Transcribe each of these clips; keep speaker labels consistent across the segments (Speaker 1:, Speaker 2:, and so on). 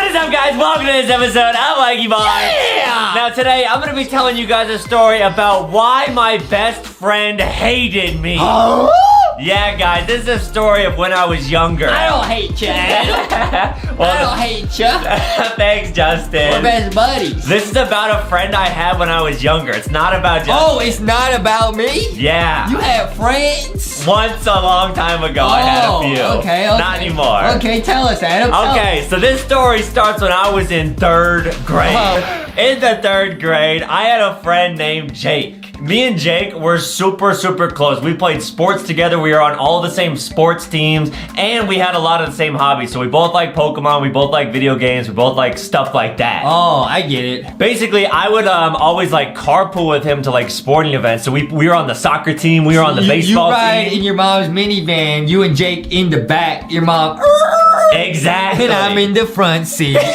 Speaker 1: What is up, guys? Welcome to this episode of LankyBox.
Speaker 2: Yeah!
Speaker 1: Now today, I'm going to be telling you guys a story about why my best friend hated me.
Speaker 2: Oh?
Speaker 1: Yeah, guys, this is a story of when I was younger.
Speaker 2: I don't hate you, Adam.
Speaker 1: Well,
Speaker 2: I don't hate you.
Speaker 1: Thanks, Justin.
Speaker 2: We're best buddies.
Speaker 1: This is about a friend I had when I was younger. It's not about Justin.
Speaker 2: Oh, it's not about me?
Speaker 1: Yeah.
Speaker 2: You have friends?
Speaker 1: Once a long time ago, I had a few.
Speaker 2: Okay.
Speaker 1: Not anymore.
Speaker 2: Okay, tell us, Adam.
Speaker 1: Okay, so this story starts when I was in 3rd grade.
Speaker 2: Oh.
Speaker 1: In the 3rd grade, I had a friend named Jake. Me and Jake were super close. We played sports together. We were on all the same sports teams, and we had a lot of the same hobbies. So we both like Pokemon, we both like video games, we both like stuff like that.
Speaker 2: Oh, I get it.
Speaker 1: Basically, I would always like carpool with him to like sporting events. So we were on the soccer team, we were on the baseball
Speaker 2: You ride
Speaker 1: team.
Speaker 2: in your mom's minivan, you and Jake in the back, your mom...
Speaker 1: Exactly.
Speaker 2: And I'm in the front seat.
Speaker 1: Yeah.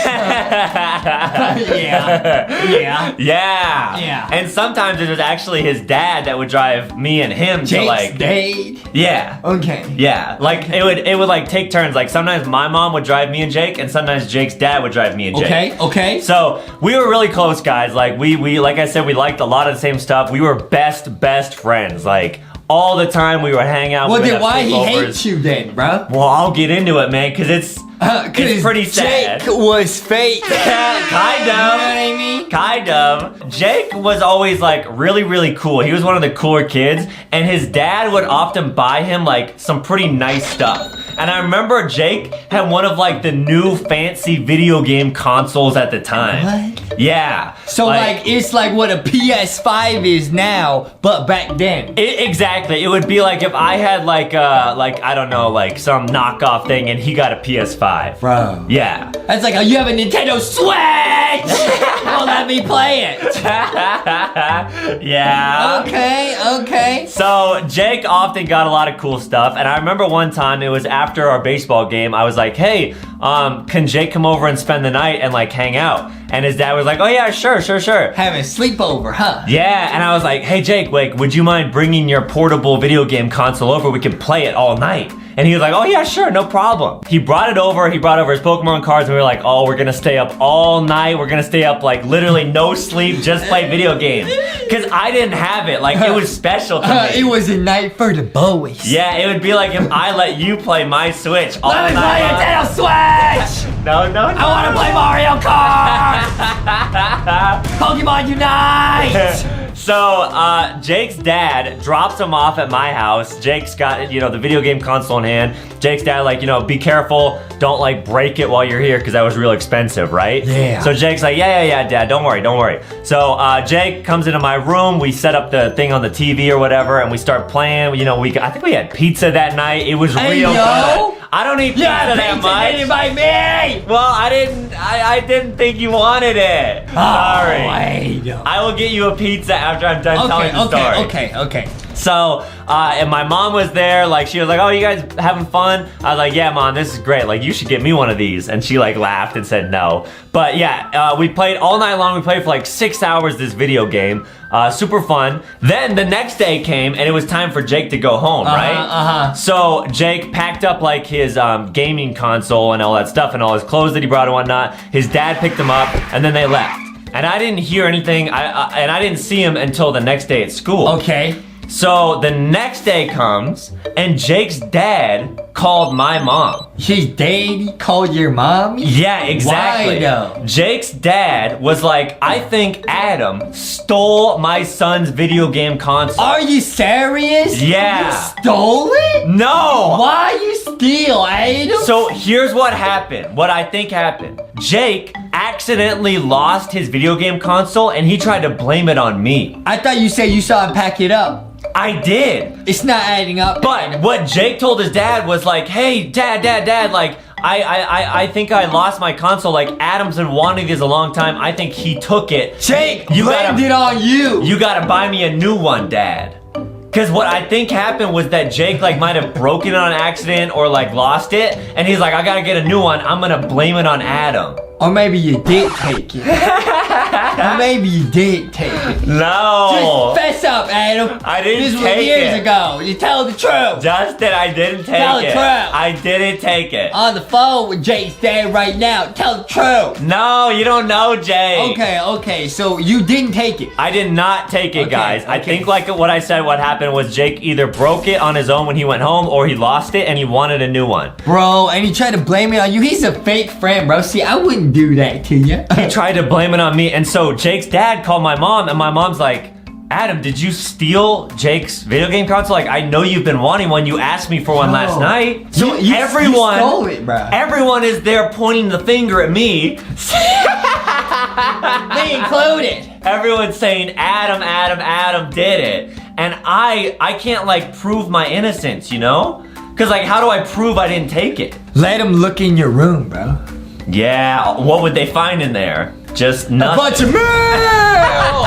Speaker 1: And sometimes it was actually his dad that would drive me and him to like.
Speaker 2: Dad?
Speaker 1: Yeah.
Speaker 2: Okay.
Speaker 1: Yeah. Like it would like take turns. Like sometimes my mom would drive me and Jake, and sometimes Jake's dad would drive me and Jake.
Speaker 2: Okay.
Speaker 1: So we were really close, guys. Like we like I said, we liked a lot of the same stuff. We were best friends. Like all the time we would hang out.
Speaker 2: Well, then why he hates you then, bro?
Speaker 1: Well, I'll get into it, man, because it's pretty sad.
Speaker 2: Jake was fake.
Speaker 1: Kind of.
Speaker 2: You know what I mean?
Speaker 1: Kind of. Jake was always like really cool. He was one of the cooler kids, and his dad would often buy him like some pretty nice stuff. And I remember Jake had one of like the new fancy video game consoles at the time.
Speaker 2: What?
Speaker 1: Yeah.
Speaker 2: So like it's like what a PS5 is now, but back then.
Speaker 1: Exactly. It would be like if I had like I don't know, like some knockoff thing and he got a PS5.
Speaker 2: Bro.
Speaker 1: Yeah.
Speaker 2: That's like, oh, you have a Nintendo Switch! Well, let me play it.
Speaker 1: Yeah.
Speaker 2: Okay.
Speaker 1: So Jake often got a lot of cool stuff, and I remember one time it was after our baseball game. I was like, "Hey, can Jake come over and spend the night and like hang out?" And his dad was like, "Oh yeah, sure."
Speaker 2: Having a sleepover, huh?
Speaker 1: Yeah, and I was like, "Hey Jake, like, would you mind bringing your portable video game console over? We can play it all night." And he was like, "Oh yeah, sure, no problem." He brought it over. He brought over his Pokemon cards, and we were like, "Oh, we're gonna stay up all night. We're gonna stay up like literally no sleep, just play video games." Cause I didn't have it. Like it was special to me.
Speaker 2: It was a night for the boys.
Speaker 1: Yeah, it would be like if I let you play my Switch all
Speaker 2: Let me
Speaker 1: night.
Speaker 2: play Nintendo Switch!
Speaker 1: No.
Speaker 2: I want to play Mario Kart! Pokemon Unite!
Speaker 1: So, Jake's dad drops him off at my house. Jake's got, the video game console in hand. Jake's dad, like, be careful. Don't, like, break it while you're here because that was real expensive, right?
Speaker 2: Yeah.
Speaker 1: So Jake's like, yeah, Dad, don't worry. So, Jake comes into my room. We set up the thing on the TV or whatever, and we start playing. I think we had pizza that night. It was real good. I don't eat pizza that much.
Speaker 2: Didn't invite me!
Speaker 1: Well, I didn't think you wanted it. Sorry. I will get you a pizza after I'm done telling the story.
Speaker 2: Okay.
Speaker 1: So, and my mom was there, like, she was like, "Oh, you guys having fun?" I was like, "Yeah, Mom, this is great. Like, you should get me one of these." And she, like, laughed and said no. But, yeah, we played all night long. We played for, like, 6 hours this video game. Super fun. Then the next day came, and it was time for Jake to go home, right? So, Jake packed up, like, his gaming console and all that stuff and all his clothes that he brought and whatnot. His dad picked him up, and then they left. And I didn't hear anything, and I didn't see him until the next day at school.
Speaker 2: Okay.
Speaker 1: So the next day comes, and Jake's dad called my mom.
Speaker 2: His daddy called your mom?
Speaker 1: Yeah, exactly.
Speaker 2: Why though?
Speaker 1: Jake's dad was like, "I think Adam stole my son's video game console."
Speaker 2: Are you serious?
Speaker 1: Yeah.
Speaker 2: You stole it?
Speaker 1: No!
Speaker 2: Why you steal, Adam?
Speaker 1: So here's what happened. What I think happened. Jake accidentally lost his video game console, and he tried to blame it on me.
Speaker 2: I thought you said you saw him pack it up.
Speaker 1: I did.
Speaker 2: It's not adding up.
Speaker 1: But what Jake told his dad was like, "Hey, dad, like, I think I lost my console. Like, Adam's been wanting this a long time. I think he took it.
Speaker 2: Jake, blamed it on you.
Speaker 1: You gotta buy me a new one, Dad." Because what I think happened was that Jake, like, might have broken it on accident or, like, lost it. And he's like, "I gotta get a new one. I'm gonna blame it on Adam."
Speaker 2: Or maybe you did take it. Or maybe you did take it.
Speaker 1: No.
Speaker 2: Just fess up, Adam.
Speaker 1: I didn't
Speaker 2: This was
Speaker 1: take
Speaker 2: years
Speaker 1: it.
Speaker 2: ago. You tell the truth.
Speaker 1: Justin, I didn't take
Speaker 2: Tell the
Speaker 1: it.
Speaker 2: truth.
Speaker 1: I didn't take it.
Speaker 2: On the phone with Jake's dad right now. Tell the truth.
Speaker 1: No, you don't know, Jake.
Speaker 2: Okay, so you didn't take it.
Speaker 1: I did not take it,
Speaker 2: Okay,
Speaker 1: guys. I
Speaker 2: okay.
Speaker 1: think like what I said, what happened was Jake either broke it on his own when he went home or he lost it and he wanted a new one.
Speaker 2: Bro, and he tried to blame it on you. He's a fake friend, bro. See, I wouldn't do that to you.
Speaker 1: He tried to blame it on me. And so Jake's dad called my mom and my mom's like, Adam, did you steal Jake's video game console? Like, I know you've been wanting one. You asked me for one last night. So
Speaker 2: you
Speaker 1: everyone,
Speaker 2: stole it, bro.
Speaker 1: everyone is there pointing the finger at me.
Speaker 2: Me included.
Speaker 1: Everyone's saying Adam did it. And I can't like prove my innocence, you know? Cause like, how do I prove I didn't take it?
Speaker 2: Let him look in your room, bro.
Speaker 1: Yeah, what would they find in there? Just nothing.
Speaker 2: A bunch of mail!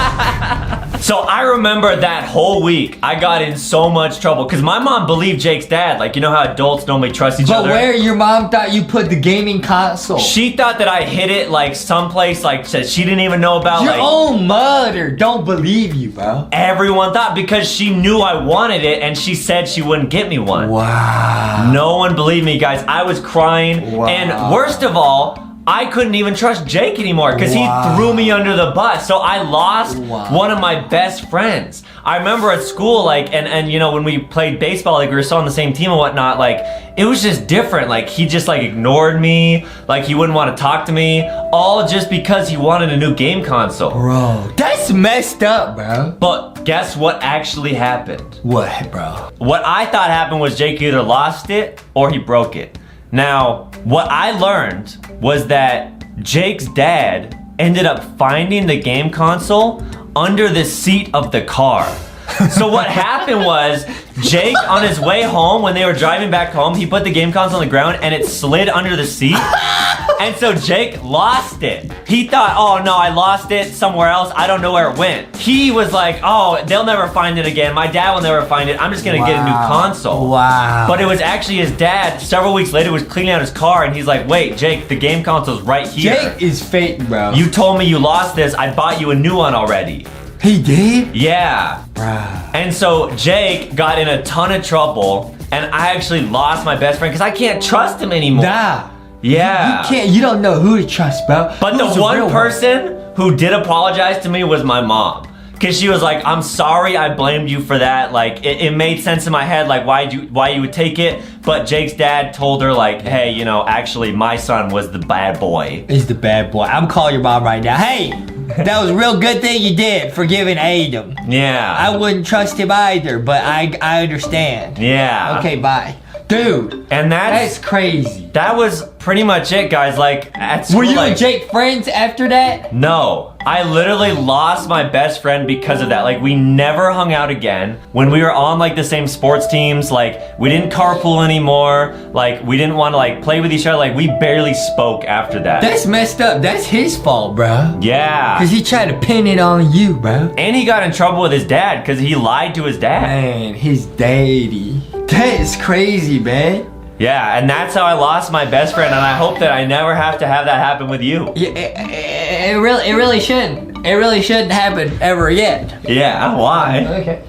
Speaker 1: So I remember that whole week, I got in so much trouble because my mom believed Jake's dad. Like, you know how adults normally trust each
Speaker 2: But
Speaker 1: other?
Speaker 2: where your mom thought you put the gaming console?
Speaker 1: She thought that I hid it like someplace like that she didn't even know about.
Speaker 2: Your
Speaker 1: Like,
Speaker 2: own mother don't believe you, bro.
Speaker 1: everyone thought because she knew I wanted it and she said she wouldn't get me one.
Speaker 2: Wow.
Speaker 1: No one believed me, guys. I was crying.
Speaker 2: Wow.
Speaker 1: And worst of all, I couldn't even trust Jake anymore because
Speaker 2: Wow.
Speaker 1: he threw me under the bus. So I lost
Speaker 2: Wow.
Speaker 1: one of my best friends. I remember at school, like, and you know, when we played baseball, like we were still on the same team and whatnot, like, it was just different. Like, he just like ignored me. Like, he wouldn't want to talk to me. All just because he wanted a new game console.
Speaker 2: Bro, that's messed up, bro.
Speaker 1: But guess what actually happened?
Speaker 2: What, bro?
Speaker 1: What I thought happened was Jake either lost it or he broke it. Now, what I learned was that Jake's dad ended up finding the game console under the seat of the car. So what happened was Jake, on his way home, when they were driving back home, he put the game console on the ground and it slid under the seat. And so Jake lost it. He thought, oh no, I lost it somewhere else. I don't know where it went. He was like, oh, they'll never find it again. My dad will never find it. I'm just gonna get a new console.
Speaker 2: Wow.
Speaker 1: But it was actually his dad, several weeks later, was cleaning out his car and he's like, wait, Jake, the game console's right here.
Speaker 2: Jake is fake, bro.
Speaker 1: You told me you lost this. I bought you a new one already.
Speaker 2: He did?
Speaker 1: Yeah.
Speaker 2: Bruh.
Speaker 1: And so Jake got in a ton of trouble and I actually lost my best friend because I can't trust him anymore.
Speaker 2: Nah.
Speaker 1: Yeah.
Speaker 2: You can't, you don't know who to trust, bro.
Speaker 1: But
Speaker 2: Who's
Speaker 1: the one
Speaker 2: real
Speaker 1: person who did apologize to me was my mom. Cause she was like, I'm sorry I blamed you for that. Like it made sense in my head, like why you would take it. But Jake's dad told her like, hey, you know, actually my son was the bad boy.
Speaker 2: He's the bad boy. I'm calling your mom right now. Hey, that was a real good thing you did for giving Adam.
Speaker 1: Yeah.
Speaker 2: I wouldn't trust him either, but I understand.
Speaker 1: Yeah.
Speaker 2: Okay, bye. Dude,
Speaker 1: And
Speaker 2: that's crazy.
Speaker 1: that was pretty much it, guys. Like at school,
Speaker 2: Were you
Speaker 1: like,
Speaker 2: and Jake friends after that?
Speaker 1: No, I literally lost my best friend because of that. Like we never hung out again. When we were on like the same sports teams, like we didn't carpool anymore. Like we didn't want to like play with each other. Like we barely spoke after that.
Speaker 2: That's messed up. That's his fault, bro.
Speaker 1: Yeah.
Speaker 2: Cause he tried to pin it on you, bro.
Speaker 1: And he got in trouble with his dad because he lied to his dad.
Speaker 2: Man, his daddy. That is crazy, man.
Speaker 1: Yeah, and that's how I lost my best friend, and I hope that I never have to have that happen with you.
Speaker 2: Yeah, it really shouldn't. It really shouldn't happen ever again.
Speaker 1: Yeah, why?
Speaker 2: Okay.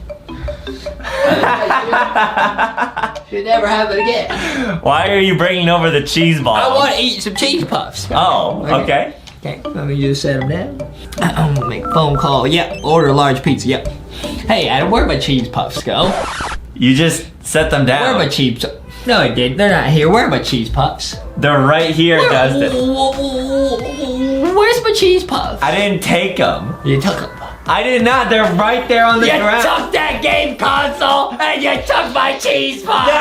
Speaker 2: Should never happen again.
Speaker 1: Why are you bringing over the cheese balls?
Speaker 2: I want to eat some cheese puffs.
Speaker 1: Oh, okay.
Speaker 2: Okay, let me just set them down. I'm gonna make a phone call. Yep, order a large pizza. Yep. Hey, Adam, where'd my cheese puffs go?
Speaker 1: You just set them
Speaker 2: Where are
Speaker 1: down.
Speaker 2: my cheese? No, I didn't. They're not here. Where are my cheese puffs?
Speaker 1: They're right here, Dustin.
Speaker 2: Where's my cheese puffs?
Speaker 1: I didn't take them.
Speaker 2: You took them.
Speaker 1: I did not. They're right there on the
Speaker 2: You
Speaker 1: ground.
Speaker 2: took that game console and you took my cheese puffs.
Speaker 1: No!